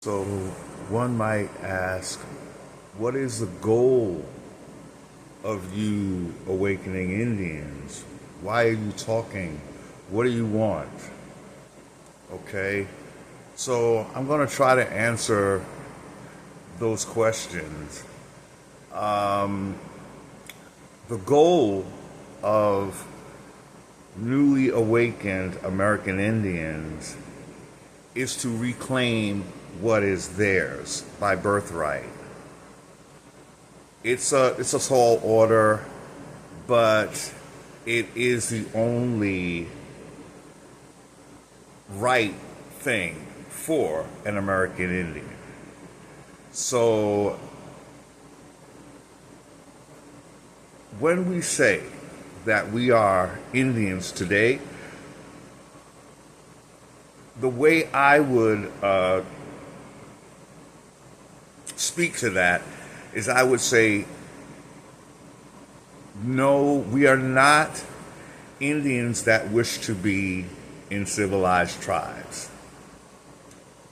So one might ask, what is the goal of you awakening Indians? Why are you talking? What do you want? Okay, so I'm going to try to answer those questions. The goal of newly awakened American Indians is to reclaim what is theirs by birthright. It's a tall order, but it is the only right thing for an American Indian. So when we say that we are Indians today, the way I would speak to that is I would say, no, we are not Indians that wish to be in civilized tribes.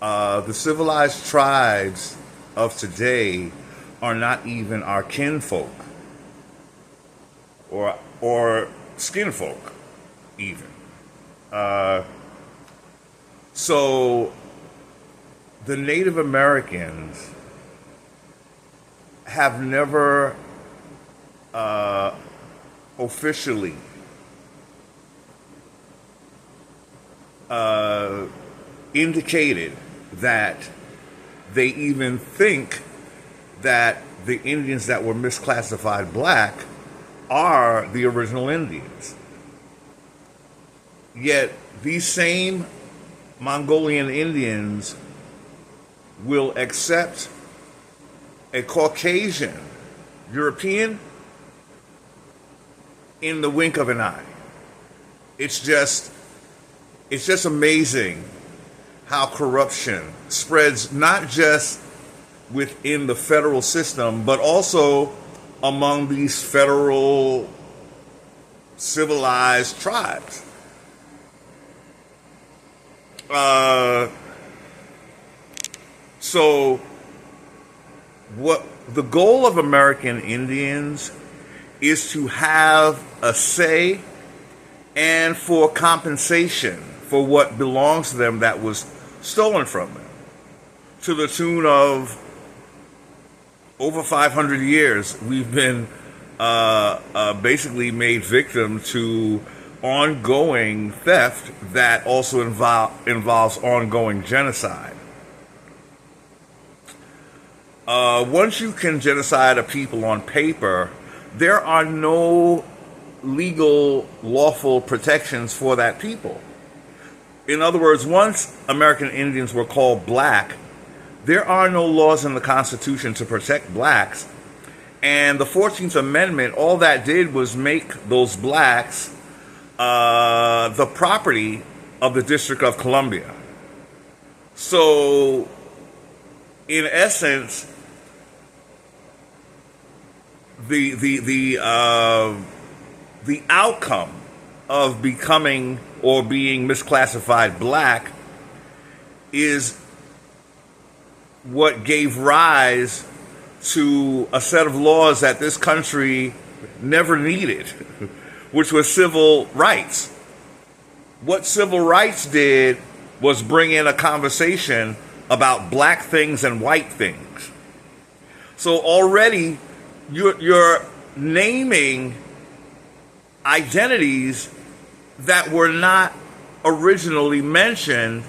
The civilized tribes of today are not even our kinfolk or skinfolk, even. So the Native Americans have never officially indicated that they even think that the Indians that were misclassified black are the original Indians. Yet these same Mongolian Indians will accept a Caucasian European in the wink of an eye. It's just amazing how corruption spreads not just within the federal system, but also among these federal civilized tribes. So what the goal of American Indians is to have a say and for compensation for what belongs to them that was stolen from them, to the tune of over 500 years. We've been basically made victim to ongoing theft that also involves ongoing genocide. Once you can genocide a people on paper, there are no legal, lawful protections for that people. In other words, once American Indians were called black, there are no laws in the Constitution to protect blacks. And the 14th Amendment, all that did was make those blacks the property of the District of Columbia. So, in essence, the outcome of becoming or being misclassified black is what gave rise to a set of laws that this country never needed, which was civil rights. What civil rights did was bring in a conversation about black things and white things. So already you're naming identities that were not originally mentioned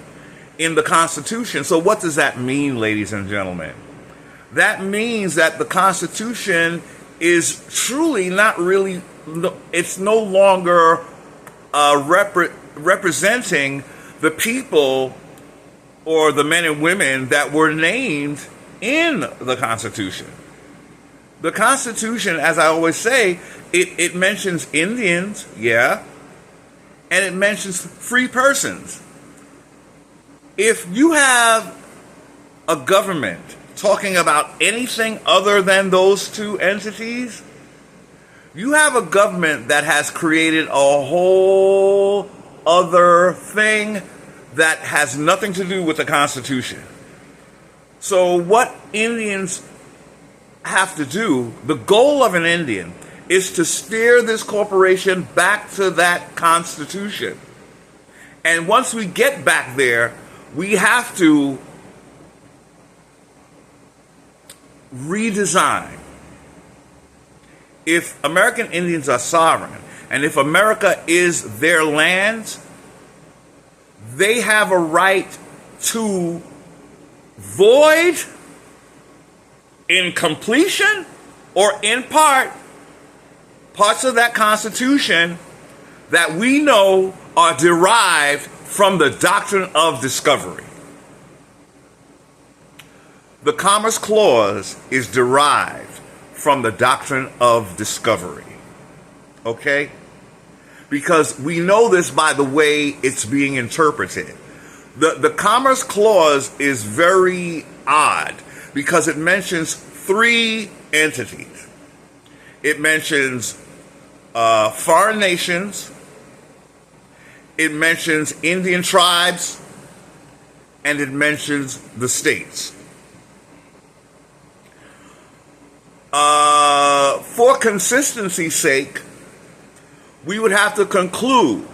in the Constitution. So what does that mean, ladies and gentlemen? That means that the Constitution is truly not really, it's no longer representing the people or the men and women that were named in the Constitution. The Constitution, as I always say, it mentions Indians, yeah, and it mentions free persons. If you have a government talking about anything other than those two entities, you have a government that has created a whole other thing that has nothing to do with the Constitution. So what Indians have to do, the goal of an Indian is to steer this corporation back to that constitution. And once we get back there, we have to redesign. If American Indians are sovereign, and if America is their land, they have a right to void in completion or in parts of that Constitution that we know are derived from the doctrine of discovery. The Commerce Clause is derived from the doctrine of discovery. Okay? Because we know this by the way it's being interpreted. The Commerce Clause is very odd because it mentions three entities. It mentions foreign nations, it mentions Indian tribes, and it mentions the states. For consistency's sake, we would have to conclude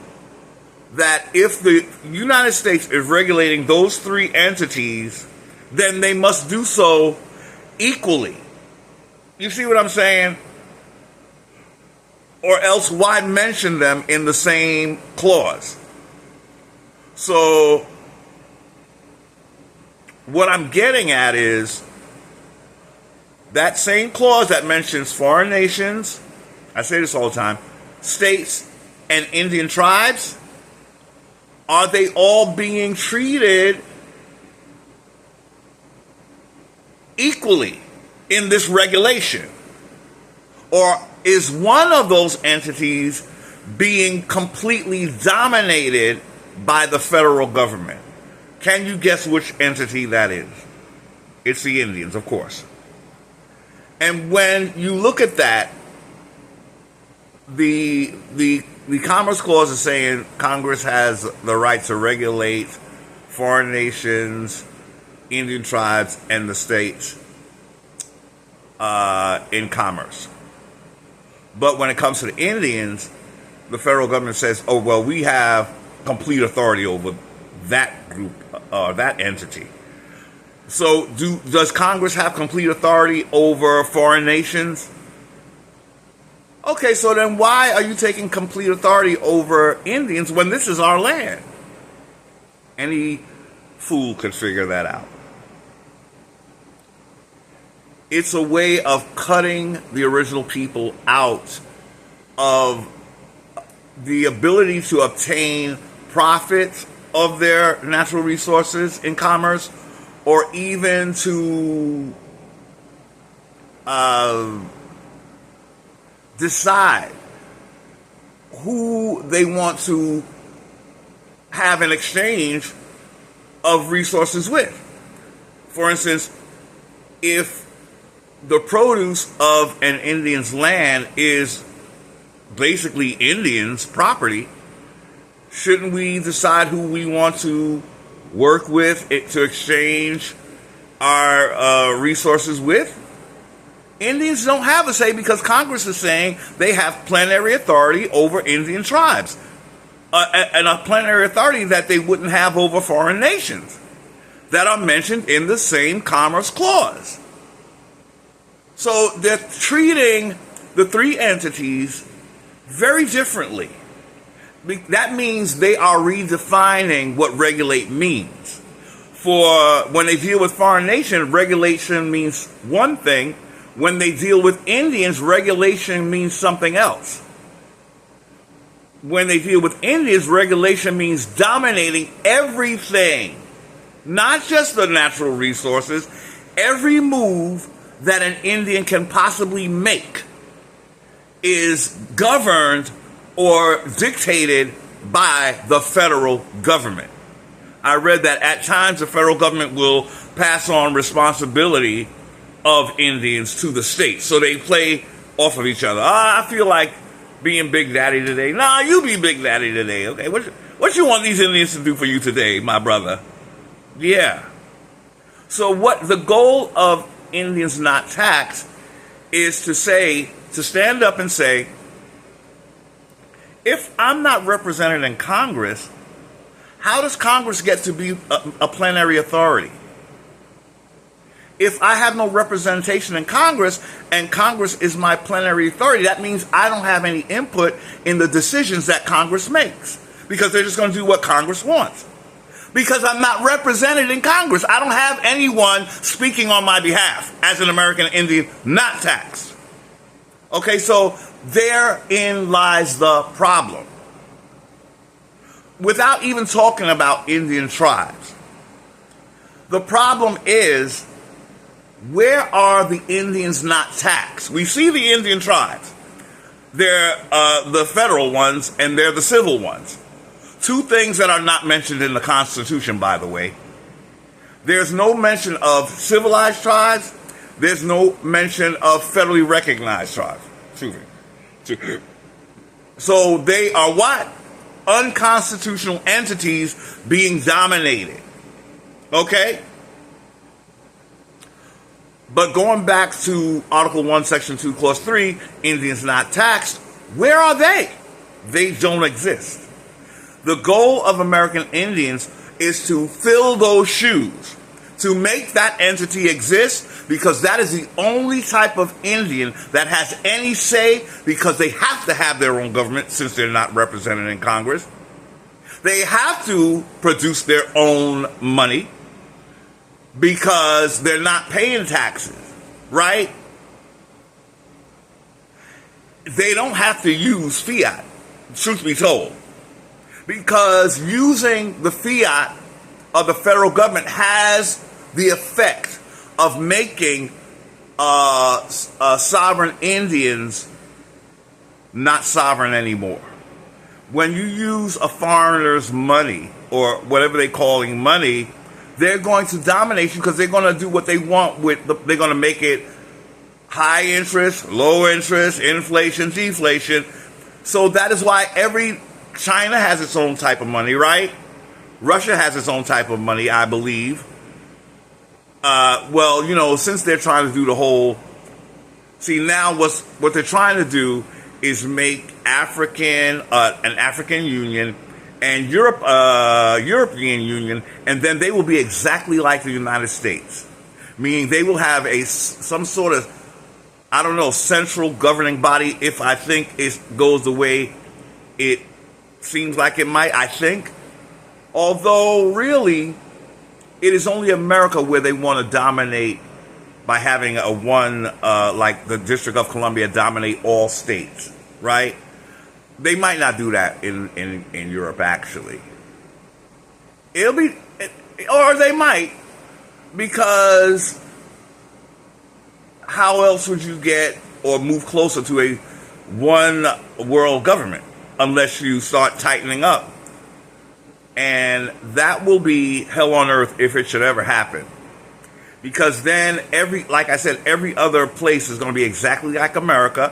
that if the United States is regulating those three entities, then they must do so equally. You see what I'm saying? Or else why mention them in the same clause? So what I'm getting at is that same clause that mentions foreign nations, I say this all the time, states and Indian tribes, are they all being treated equally in this regulation? Or is one of those entities being completely dominated by the federal government? Can you guess which entity that is? It's the Indians, of course. And when you look at that, the Commerce Clause is saying Congress has the right to regulate foreign nations, Indian tribes, and the states in commerce. But when it comes to the Indians, the federal government says, oh, well, we have complete authority over that group, that entity. So does Congress have complete authority over foreign nations? Okay, so then why are you taking complete authority over Indians when this is our land? Any fool could figure that out. It's a way of cutting the original people out of the ability to obtain profits of their natural resources in commerce, or even to decide who they want to have an exchange of resources with. For instance, if the produce of an Indian's land is basically Indians' property, shouldn't we decide who we want to work with to exchange our resources with? Indians don't have a say because Congress is saying they have plenary authority over Indian tribes, and a plenary authority that they wouldn't have over foreign nations that are mentioned in the same Commerce Clause. So they're treating the three entities very differently. That means they are redefining what regulate means. For when they deal with foreign nations, regulation means one thing. When they deal with Indians, regulation means something else. When they deal with Indians, regulation means dominating everything, not just the natural resources. Every move that an Indian can possibly make is governed or dictated by the federal government. I read that at times the federal government will pass on responsibility of Indians to the states, so they play off of each other. I feel like being Big Daddy today. Nah, you be Big Daddy today. Okay, what you want these Indians to do for you today, my brother? Yeah. So what the goal of Indians Not Taxed is to stand up and say, if I'm not represented in Congress, how does Congress get to be a plenary authority? If I have no representation in Congress and Congress is my plenary authority, that means I don't have any input in the decisions that Congress makes, because they're just going to do what Congress wants. Because I'm not represented in Congress. I don't have anyone speaking on my behalf as an American Indian not taxed. Okay, so therein lies the problem. Without even talking about Indian tribes, the problem is, where are the Indians not taxed? We see the Indian tribes. They're the federal ones and they're the civil ones. Two things that are not mentioned in the Constitution, by the way. There's no mention of civilized tribes. There's no mention of federally recognized tribes. So they are what? Unconstitutional entities being dominated. Okay? But going back to Article 1, Section 2, Clause 3, Indians not taxed, where are they? They don't exist. The goal of American Indians is to fill those shoes, to make that entity exist, because that is the only type of Indian that has any say, because they have to have their own government since they're not represented in Congress. They have to produce their own money because they're not paying taxes, right? They don't have to use fiat, truth be told, because using the fiat of the federal government has the effect of making sovereign Indians not sovereign anymore. When you use a foreigner's money, or whatever they're calling money, they're going to dominate you because they're going to do what they want with they're going to make it high interest, low interest, inflation, deflation. So that is why China has its own type of money, right? Russia has its own type of money, I believe. Since they're trying to do the whole... See, now what they're trying to do is make an African Union and European Union, and then they will be exactly like the United States. Meaning they will have some sort of, central governing body, if I think it goes the way it seems like it might, I think. Although, really, it is only America where they want to dominate by having like the District of Columbia dominate all states, right? They might not do that in Europe, actually. Or they might, because how else would you get or move closer to a one world government unless you start tightening up? And that will be hell on earth if it should ever happen. Because then every other place is going to be exactly like America,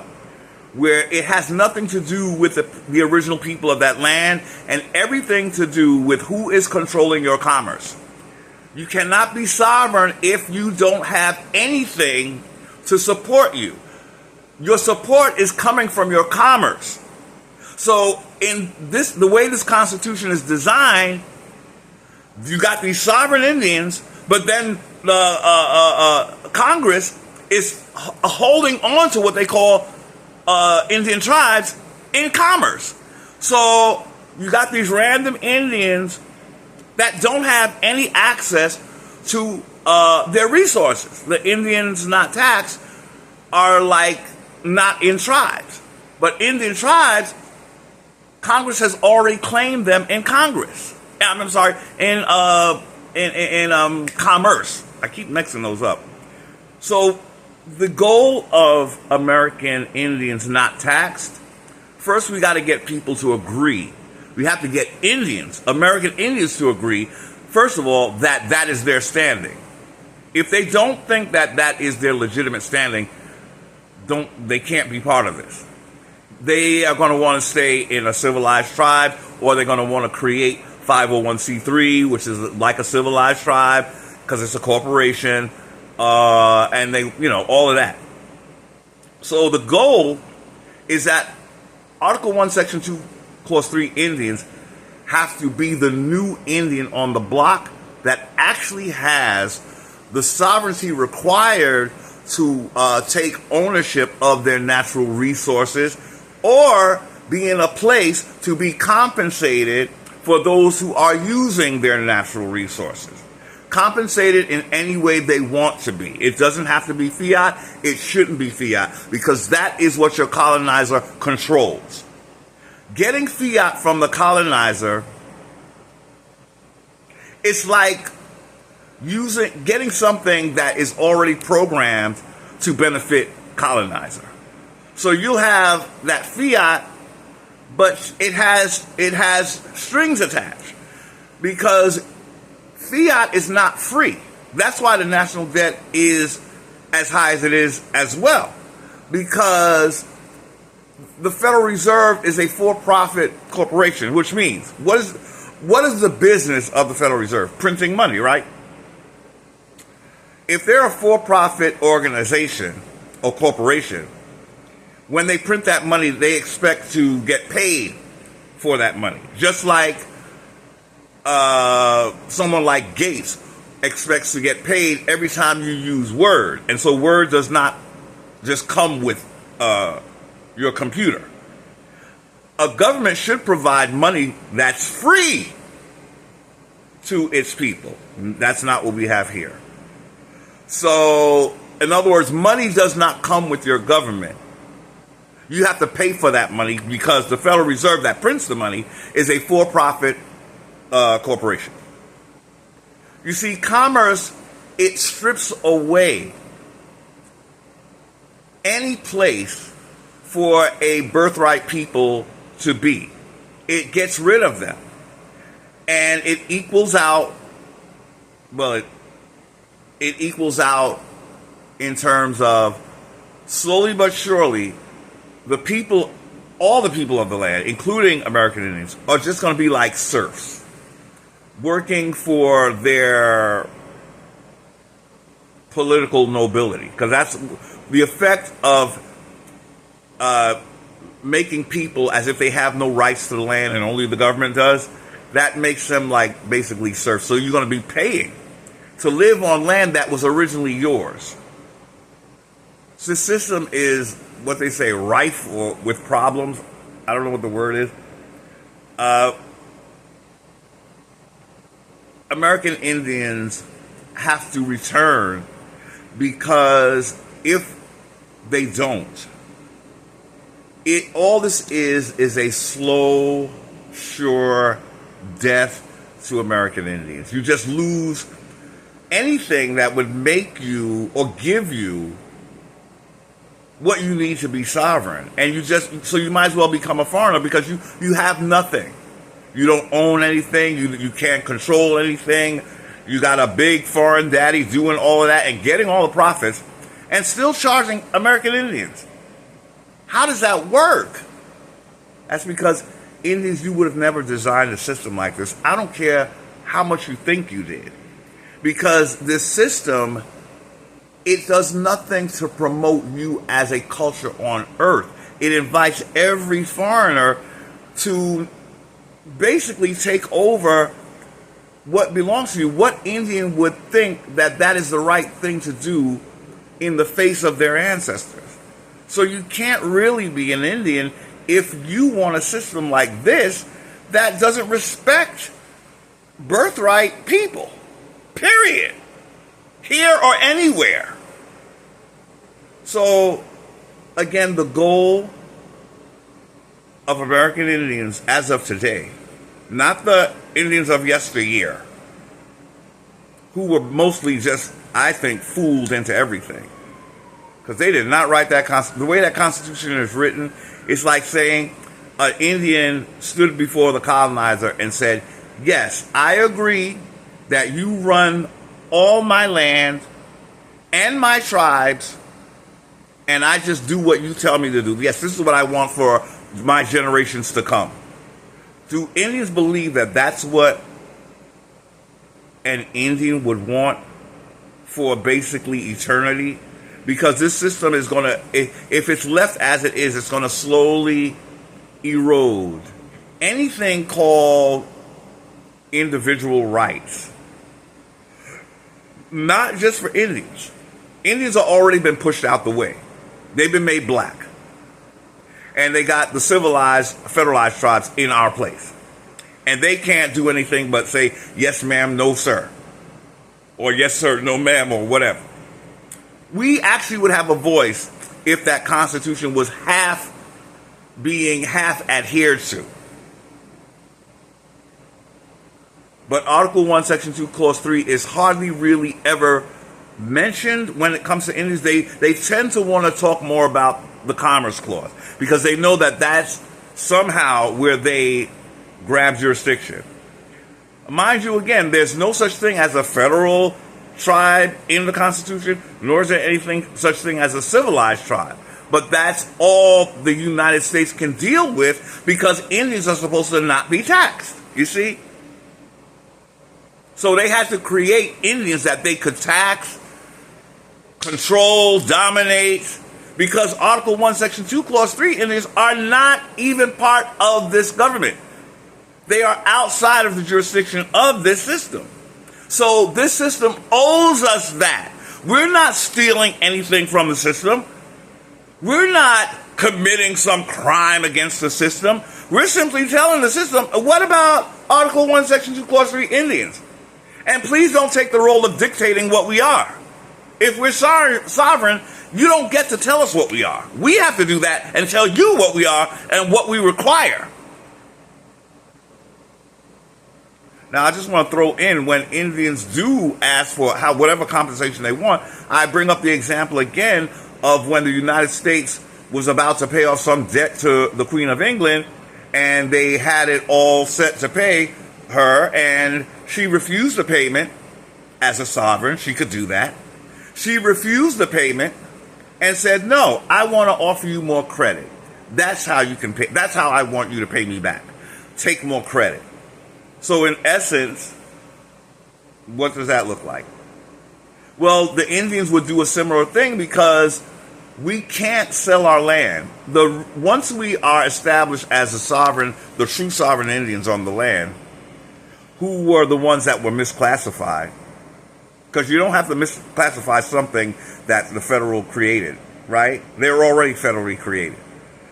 where it has nothing to do with the original people of that land and everything to do with who is controlling your commerce. You cannot be sovereign if you don't have anything to support you. Your support is coming from your commerce. So the way this Constitution is designed, you got these sovereign Indians, but then the Congress is holding on to what they call Indian tribes in commerce. So you got these random Indians that don't have any access to their resources. The Indians not taxed are like not in tribes. But Indian tribes, Congress has already claimed them in Congress. I'm sorry, in commerce. I keep mixing those up. So the goal of American Indians not taxed, first we got to get people to agree. We have to get American Indians to agree, first of all, that is their standing. If they don't think that is their legitimate standing, they can't be part of this. They are going to want to stay in a civilized tribe, or they're going to want to create 501c3, which is like a civilized tribe, because it's a corporation, and they, all of that. So the goal is that Article 1, Section 2, Clause 3 Indians have to be the new Indian on the block that actually has the sovereignty required to take ownership of their natural resources, or be in a place to be compensated for those who are using their natural resources. Compensated in any way they want to be. It doesn't have to be fiat. It shouldn't be fiat, because that is what your colonizer controls. Getting fiat from the colonizer, it's like getting something that is already programmed to benefit colonizer. So you'll have that fiat, but it has strings attached, because fiat is not free. That's why the national debt is as high as it is as well, because the Federal Reserve is a for-profit corporation, which means what is the business of the Federal Reserve? Printing money, right? If they're a for-profit organization or corporation, when they print that money, they expect to get paid for that money. Just like someone like Gates expects to get paid every time you use Word. And so Word does not just come with your computer. A government should provide money that's free to its people. That's not what we have here. So, in other words, money does not come with your government. You have to pay for that money, because the Federal Reserve that prints the money is a for-profit corporation. You see, commerce, it strips away any place for a birthright people to be. It gets rid of them. And it equals out, it equals out in terms of, slowly but surely, all the people of the land, including American Indians, are just going to be like serfs, working for their political nobility. Because that's the effect of making people as if they have no rights to the land and only the government does. That makes them like basically serfs. So you're going to be paying to live on land that was originally yours. So the system is what they say, rife with problems. I don't know what the word is. American Indians have to return, because if they don't, all this is a slow, sure death to American Indians. You just lose anything that would make you or give you what you need to be sovereign. And so you might as well become a foreigner, because you have nothing. You don't own anything. You can't control anything. You got a big foreign daddy doing all of that and getting all the profits and still charging American Indians. How does that work? That's because Indians, you would have never designed a system like this. I don't care how much you think you did. Because this system, it does nothing to promote you as a culture on earth. It invites every foreigner to basically take over what belongs to you. What Indian would think that is the right thing to do in the face of their ancestors? So you can't really be an Indian if you want a system like this that doesn't respect birthright people, period, here or anywhere. So, again, the goal of American Indians as of today, not the Indians of yesteryear, who were mostly just, I think, fooled into everything. Because they did not write that Constitution. The way that Constitution is written, it's like saying an Indian stood before the colonizer and said, yes, I agree that you run all my land and my tribes, and I just do what you tell me to do. Yes, this is what I want for my generations to come. Do Indians believe that that's what an Indian would want for basically eternity, because this system is going to, if it's left as it is, it's going to slowly erode anything called individual rights. Not just for Indians. Indians have already been pushed out the way. They've been made black. And they got the civilized, federalized tribes in our place. And they can't do anything but say, yes, ma'am, no, sir. Or yes, sir, no, ma'am, or whatever. We actually would have a voice if that Constitution was half adhered to. But Article 1, Section 2, Clause 3 is hardly really ever mentioned when it comes to Indians. They tend to want to talk more about the Commerce Clause because they know that that's somehow where they grab jurisdiction. Mind you, again, there's no such thing as a federal tribe in the Constitution, nor is there anything such thing as a civilized tribe. But that's all the United States can deal with because Indians are supposed to not be taxed, you see? So they had to create Indians that they could tax, control, dominate, because Article 1, Section 2, Clause 3 Indians are not even part of this government. They are outside of the jurisdiction of this system. So this system owes us that. We're not stealing anything from the system. We're not committing some crime against the system. We're simply telling the system, what about Article 1, Section 2, Clause 3 Indians? And please don't take the role of dictating what we are. If we're sovereign, you don't get to tell us what we are. We have to do that and tell you what we are and what we require. Now, I just want to throw in, when Indians do ask for whatever compensation they want, I bring up the example again of when the United States was about to pay off some debt to the Queen of England, and they had it all set to pay her, and she refused the payment. As a sovereign, she could do that. She refused the payment and said, no, I want to offer you more credit. That's how you can pay. That's how I want you to pay me back. Take more credit. So in essence, what does that look like? Well, the Indians would do a similar thing because we can't sell our land. Once we are established as the true sovereign Indians on the land, who were the ones that were misclassified, because you don't have to misclassify something that the federal created, right? They're already federally created.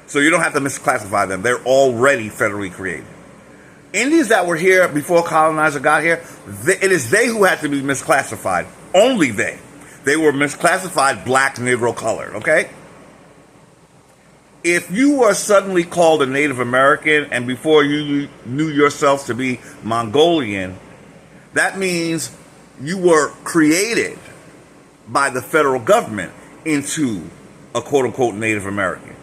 So you don't have to misclassify them. They're already federally created. Indians that were here before colonizer got here, it is they who had to be misclassified. Only they. They were misclassified black, Negro, colored, okay? If you were suddenly called a Native American and before you knew yourself to be Mongolian, that means you were created by the federal government into a quote-unquote Native American.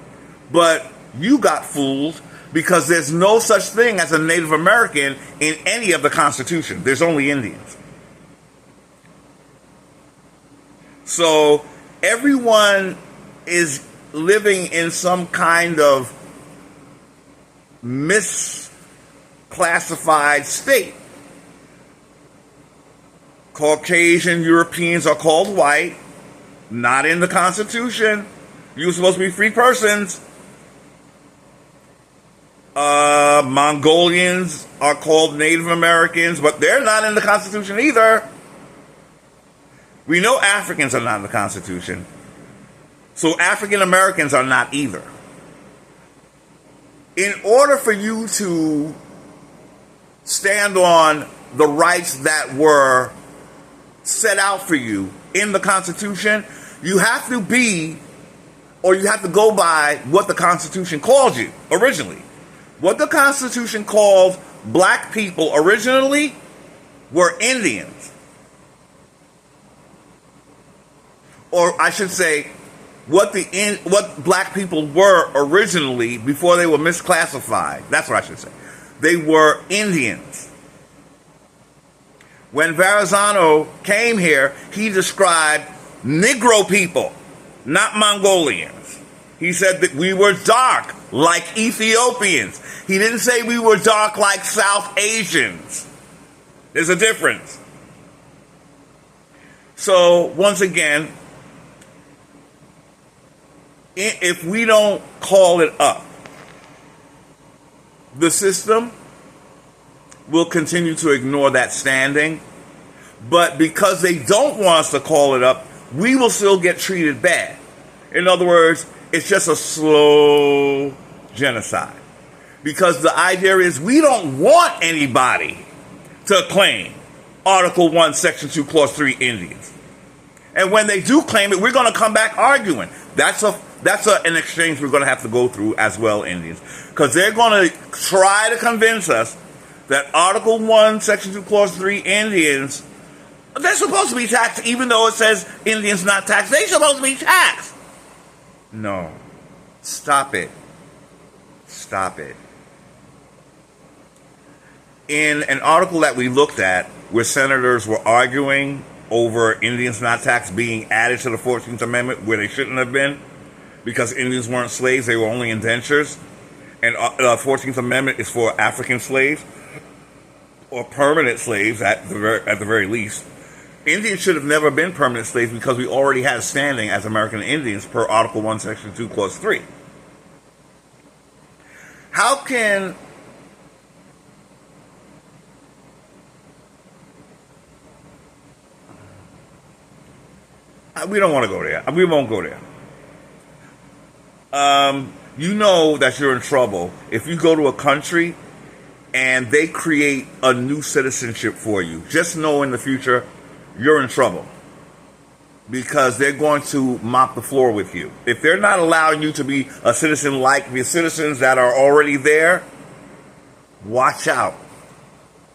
But you got fooled because there's no such thing as a Native American in any of the Constitution. There's only Indians. So everyone is living in some kind of misclassified state. Caucasian Europeans are called white, not in the Constitution. You're supposed to be free persons. Mongolians are called Native Americans, but they're not in the Constitution either. We know Africans are not in the Constitution. So African Americans are not either. In order for you to stand on the rights that were set out for you in the Constitution, you have to go by what the Constitution called you originally. What the Constitution called black people originally were Indians. Or I should say, what black people were originally before they were misclassified. That's what I should say. They were Indians. When Verrazano came here, he described Negro people, not Mongolians. He said that we were dark like Ethiopians. He didn't say we were dark like South Asians. There's a difference. So once again, if we don't call it up, the system will continue to ignore that standing. But because they don't want us to call it up, we will still get treated bad. In other words, it's just a slow genocide. Because the idea is we don't want anybody to claim Article 1, Section 2, Clause 3 Indians. And when they do claim it, we're going to come back arguing. That's an exchange we're going to have to go through as well, Indians. Because they're going to try to convince us that Article 1, Section 2, Clause 3 Indians, they're supposed to be taxed, even though it says Indians not taxed. They're supposed to be taxed. No. Stop it. Stop it. In an article that we looked at, where senators were arguing over Indians not taxed being added to the 14th Amendment, where they shouldn't have been, because Indians weren't slaves, they were only indentures, and the 14th Amendment is for African slaves, or permanent slaves at the very least. Indians should have never been permanent slaves because we already had a standing as American Indians per Article 1, Section 2, Clause 3. How can we don't want to go there. We won't go there. You know that you're in trouble if you go to a country and they create a new citizenship for you. Just know in the future you're in trouble because they're going to mop the floor with you. If they're not allowing you to be a citizen like the citizens that are already there, watch out.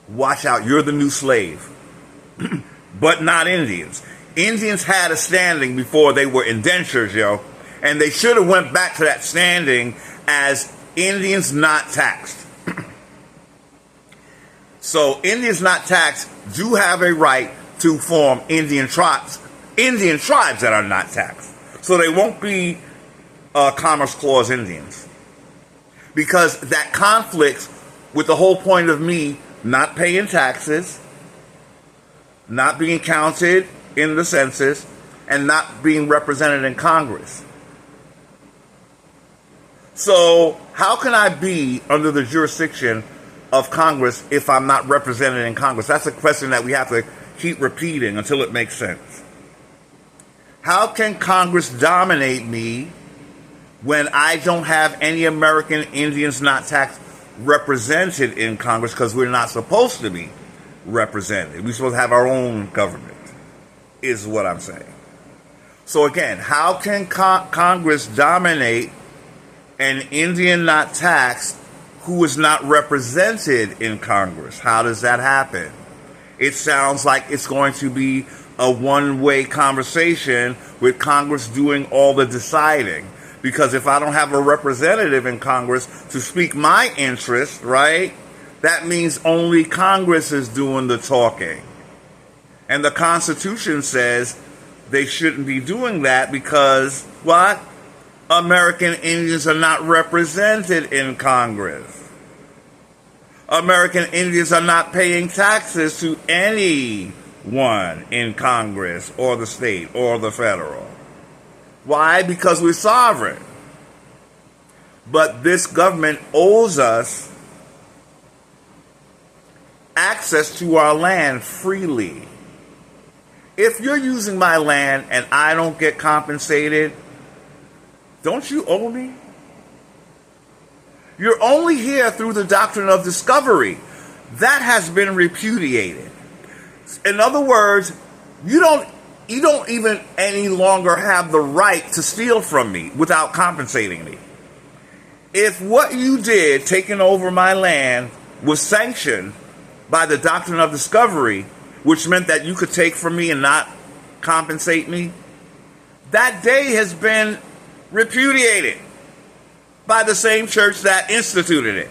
Watch out. You're the new slave. But not Indians. Indians had a standing before they were indentures, yo. And they should have went back to that standing as Indians not taxed. So Indians not taxed do have a right to form Indian tribes that are not taxed. So they won't be Commerce Clause Indians. Because that conflicts with the whole point of me not paying taxes, not being counted in the census, and not being represented in Congress. So how can I be under the jurisdiction of Congress if I'm not represented in Congress? That's a question that we have to keep repeating until it makes sense. How can Congress dominate me when I don't have any American Indians not taxed represented in Congress because we're not supposed to be represented? We're supposed to have our own government, is what I'm saying. So again, how can Congress dominate an Indian not taxed who is not represented in Congress? How does that happen? It sounds like it's going to be a one-way conversation with Congress doing all the deciding. Because if I don't have a representative in Congress to speak my interest, right, that means only Congress is doing the talking. And the Constitution says they shouldn't be doing that because, what? American Indians are not represented in Congress. American Indians are not paying taxes to anyone in Congress or the state or the federal. Why? Because we're sovereign. But this government owes us access to our land freely. If you're using my land and I don't get compensated, don't you owe me? You're only here through the doctrine of discovery. That has been repudiated. In other words, you don't even any longer have the right to steal from me without compensating me. If what you did, taking over my land, was sanctioned by the doctrine of discovery, which meant that you could take from me and not compensate me, that day has been repudiated by the same church that instituted it.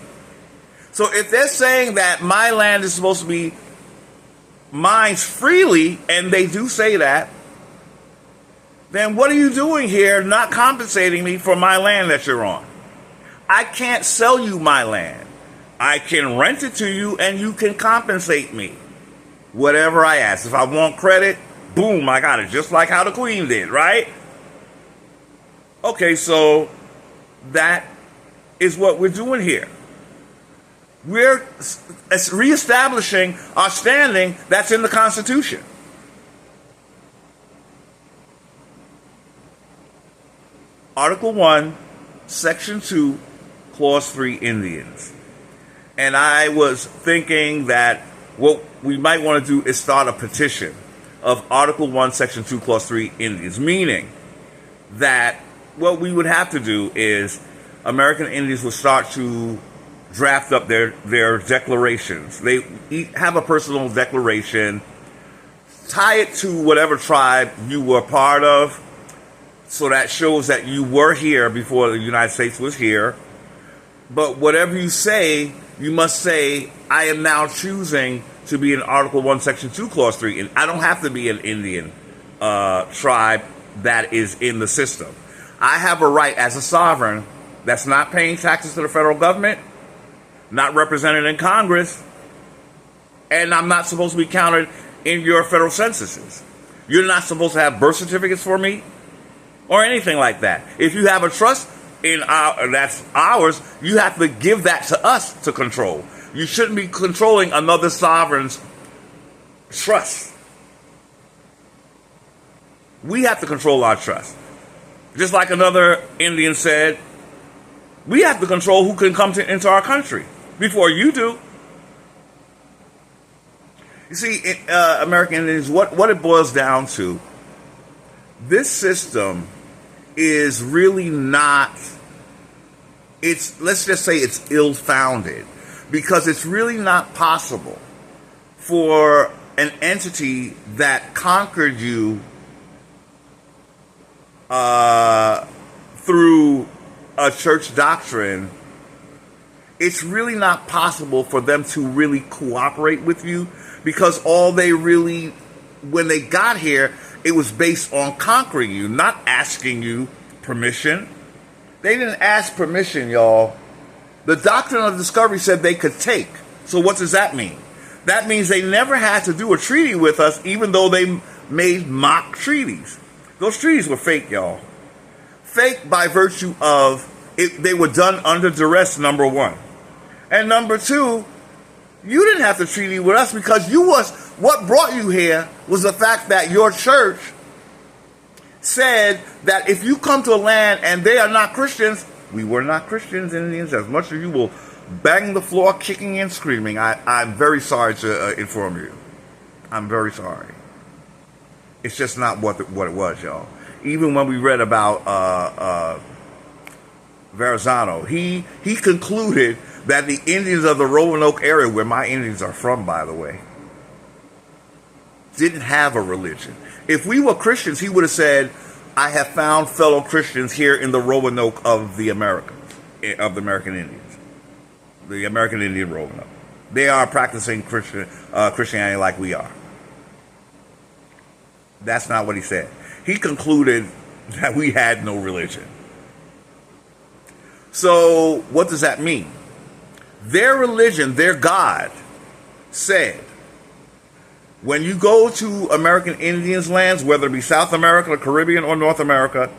So if they're saying that my land is supposed to be mine freely, and they do say that, then what are you doing here not compensating me for my land that you're on? I can't sell you my land. I can rent it to you and you can compensate me. Whatever I ask. If I want credit, Boom, I got it. Just like how the Queen did, right? Okay, so that is what we're doing here. We're reestablishing our standing that's in the Constitution. Article 1, Section 2, Clause 3, Indians. And I was thinking that what we might want to do is start a petition of Article 1, Section 2, Clause 3, Indians, meaning that what we would have to do is American Indians would start to draft up their declarations. They have a personal declaration, tie it to whatever tribe you were part of, so that shows that you were here before the United States was here. But whatever you say, you must say, I am now choosing to be in Article 1, Section 2, Clause 3. And I don't have to be an Indian tribe that is in the system. I have a right as a sovereign that's not paying taxes to the federal government, not represented in Congress, and I'm not supposed to be counted in your federal censuses. You're not supposed to have birth certificates for me or anything like that. If you have a trust that's ours, you have to give that to us to control. You shouldn't be controlling another sovereign's trust. We have to control our trust. Just like another Indian said, we have to control who can come into our country before you do. You see, American Indians, what it boils down to, this system is really not, let's just say it's ill-founded, because it's really not possible for an entity that conquered you through a church doctrine, it's really not possible for them to really cooperate with you, because all they really, when they got here, it was based on conquering you, not asking you permission. They didn't ask permission, y'all. The doctrine of discovery said they could take. So what does that mean? That means they never had to do a treaty with us, even though they made mock treaties. Those treaties were fake, y'all. Fake by virtue of they were done under duress, number one. And number two, you didn't have to treaty with us because what brought you here was the fact that your church said that if you come to a land and they are not Christians, we were not Christians, Indians, as much as you will bang the floor, kicking and screaming. I'm very sorry to inform you. I'm very sorry. It's just not what it was, y'all. Even when we read about Verrazano, he concluded that the Indians of the Roanoke area, where my Indians are from, by the way, didn't have a religion. If we were Christians, he would have said, I have found fellow Christians here in the Roanoke of the Americans, of the American Indians, the American Indian Roanoke. They are practicing Christianity like we are. That's not what he said. He concluded that we had no religion. So what does that mean? Their religion, their God, said, when you go to American Indians' lands, whether it be South America, the Caribbean, or North America,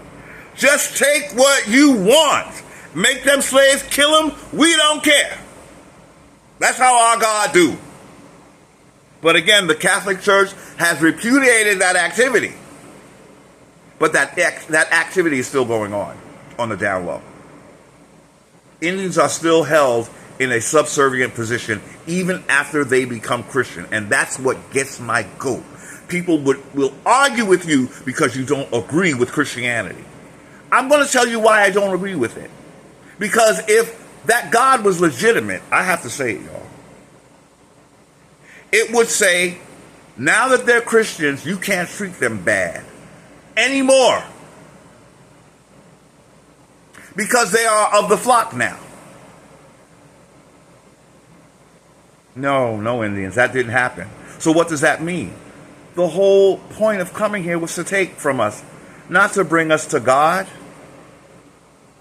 just take what you want. Make them slaves, kill them, we don't care. That's how our God do. But again, the Catholic Church has repudiated that activity. But that activity is still going on the down low. Indians are still held in a subservient position even after they become Christian. And that's what gets my goat. People will argue with you because you don't agree with Christianity. I'm going to tell you why I don't agree with it. Because if that God was legitimate, I have to say it, y'all. It would say, now that they're Christians, you can't treat them bad anymore. Because they are of the flock now. No, Indians, that didn't happen. So what does that mean? The whole point of coming here was to take from us, not to bring us to God.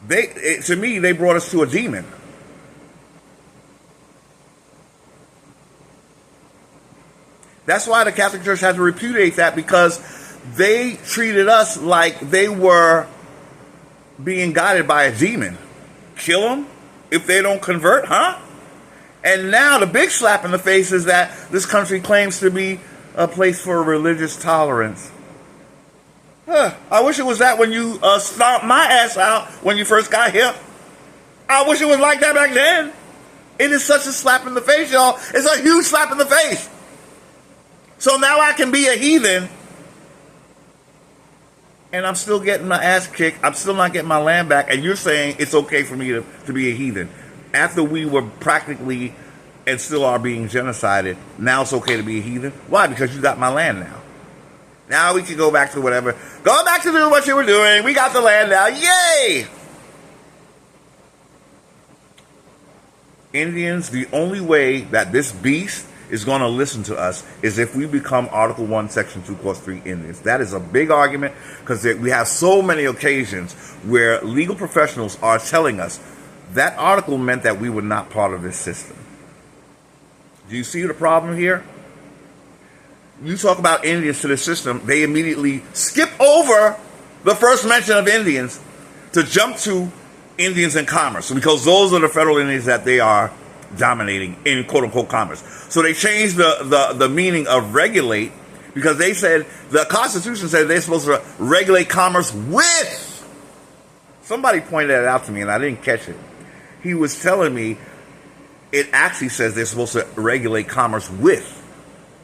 To me, they brought us to a demon. That's why the Catholic Church had to repudiate that, because they treated us like they were being guided by a demon. Kill them if they don't convert, huh? And now the big slap in the face is that this country claims to be a place for religious tolerance. I wish it was that when you stomped my ass out when you first got here. I wish it was like that back then. It is such a slap in the face, y'all. It's a huge slap in the face. So now I can be a heathen, and I'm still getting my ass kicked. I'm still not getting my land back, and you're saying it's okay for me to be a heathen. After we were practically and still are being genocided, now it's okay to be a heathen? Why? Because you got my land now. Now we can go back to whatever. Go back to doing what you were doing. We got the land now. Yay! Indians, the only way that this beast is going to listen to us is if we become Article 1, Section 2, Clause 3 Indians. That is a big argument, because we have so many occasions where legal professionals are telling us that article meant that we were not part of this system. Do you see the problem here? You talk about Indians to the system, they immediately skip over the first mention of Indians to jump to Indians in commerce, because those are the federal Indians that they are dominating in quote-unquote commerce. So they changed the meaning of regulate, because they said, the Constitution said they're supposed to regulate commerce with. Somebody pointed that out to me and I didn't catch it. He was telling me it actually says they're supposed to regulate commerce with,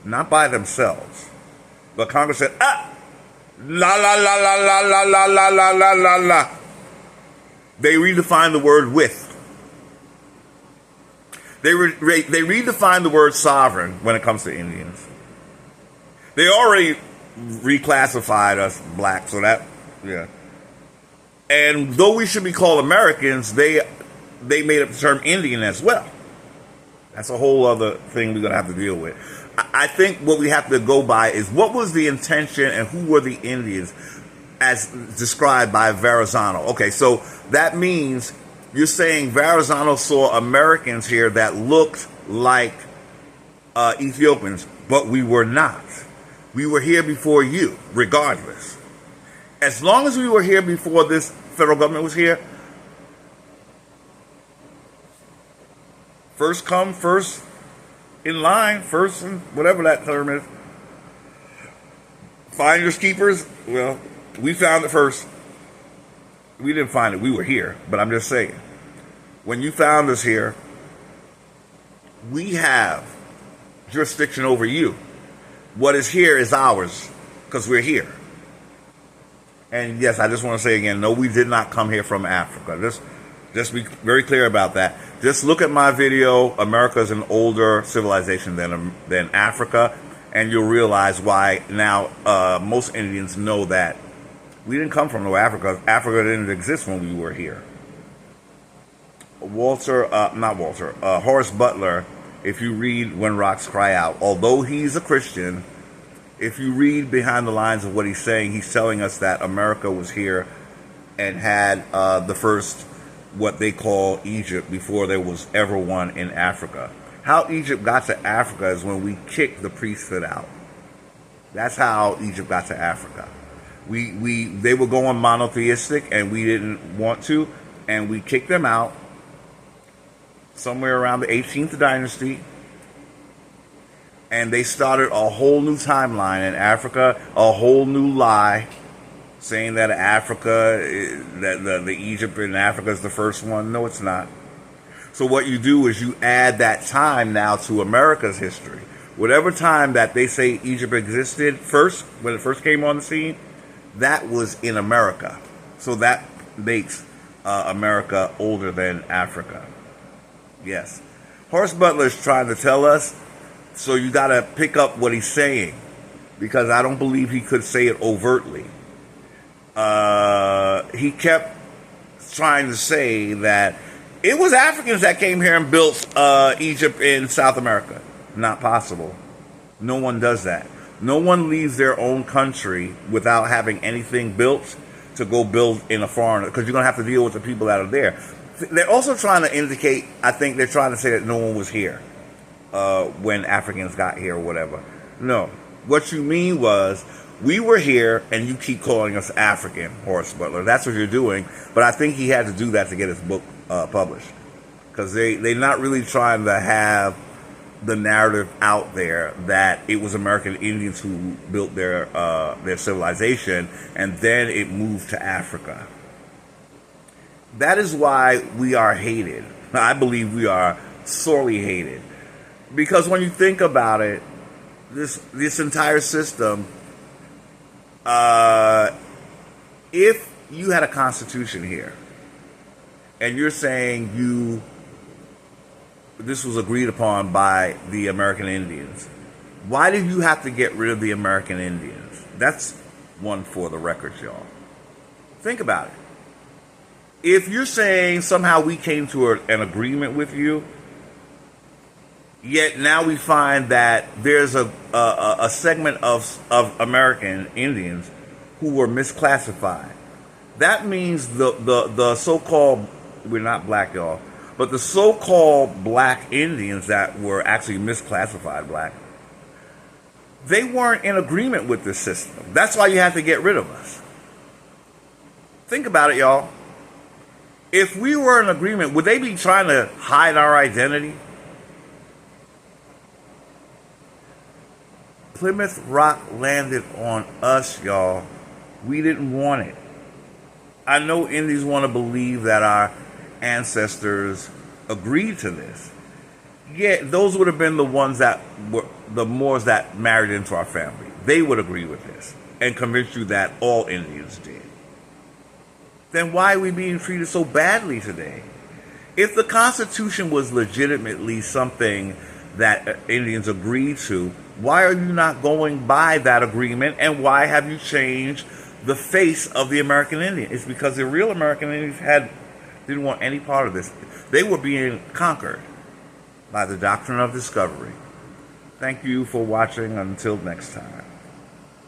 not by themselves. But Congress said, la la la la la la la la la la la la. They redefined the word with. They redefined the word sovereign when it comes to Indians. They already reclassified us black, so that, yeah. And though we should be called Americans, they made up the term Indian as well. That's a whole other thing we're going to have to deal with. I think what we have to go by is what was the intention and who were the Indians as described by Verrazano. Okay, so that means you're saying Verrazano saw Americans here that looked like Ethiopians, but we were not. We were here before you, regardless. As long as we were here before this federal government was here, first come, first in line, first in whatever that term is. Finders keepers, well, we found it first. We didn't find it, we were here, but I'm just saying. When you found us here, we have jurisdiction over you. What is here is ours, because we're here. And yes, I just want to say again, no, we did not come here from Africa. Just be very clear about that. Just look at my video, America is an older civilization than Africa, and you'll realize why now most Indians know that we didn't come from Africa. Africa didn't exist when we were here. Horace Butler, if you read When Rocks Cry Out, although he's a Christian, if you read behind the lines of what he's saying, he's telling us that America was here and had the first, what they call Egypt, before there was ever one in Africa. How Egypt got to Africa is when we kicked the priesthood out. That's how Egypt got to Africa. They were going monotheistic and we didn't want to, and we kicked them out somewhere around the 18th dynasty, and they started a whole new timeline in Africa, a whole new lie, saying that Africa, that the Egypt in Africa is the first one. No, it's not. So what you do is you add that time now to America's history. Whatever time that they say Egypt existed first, when it first came on the scene, that was in America. So that makes America older than Africa. Yes. Horace Butler is trying to tell us, so you got to pick up what he's saying, because I don't believe he could say it overtly. He kept trying to say that it was Africans that came here and built Egypt in South America. Not possible. No one does that. No one leaves their own country without having anything built to go build in a foreign, because you're going to have to deal with the people that are there. They're also trying to indicate, I think they're trying to say that no one was here when Africans got here or whatever. No. What you mean was, we were here and you keep calling us African, Horace Butler. That's what you're doing. But I think he had to do that to get his book published. Because they're not really trying to have the narrative out there that it was American Indians who built their civilization and then it moved to Africa. That is why we are hated. I believe we are sorely hated. Because when you think about it, this entire system, if you had a constitution here, and you're saying this was agreed upon by the American Indians, why did you have to get rid of the American Indians? That's one for the record, y'all. Think about it. If you're saying somehow we came to an agreement with you, yet now we find that there's a segment of American Indians who were misclassified. That means the so-called, we're not black, y'all, but the so-called black Indians that were actually misclassified black, they weren't in agreement with this system. That's why you have to get rid of us. Think about it, y'all. If we were in agreement, would they be trying to hide our identity? Plymouth Rock landed on us, y'all. We didn't want it. I know Indians want to believe that our ancestors agreed to this. Yeah, those would have been the ones that were the Moors that married into our family. They would agree with this and convince you that all Indians did. Then why are we being treated so badly today? If the Constitution was legitimately something that Indians agreed to, why are you not going by that agreement, and why have you changed the face of the American Indian? It's because the real American Indians didn't want any part of this. They were being conquered by the doctrine of discovery. Thank you for watching. Until next time.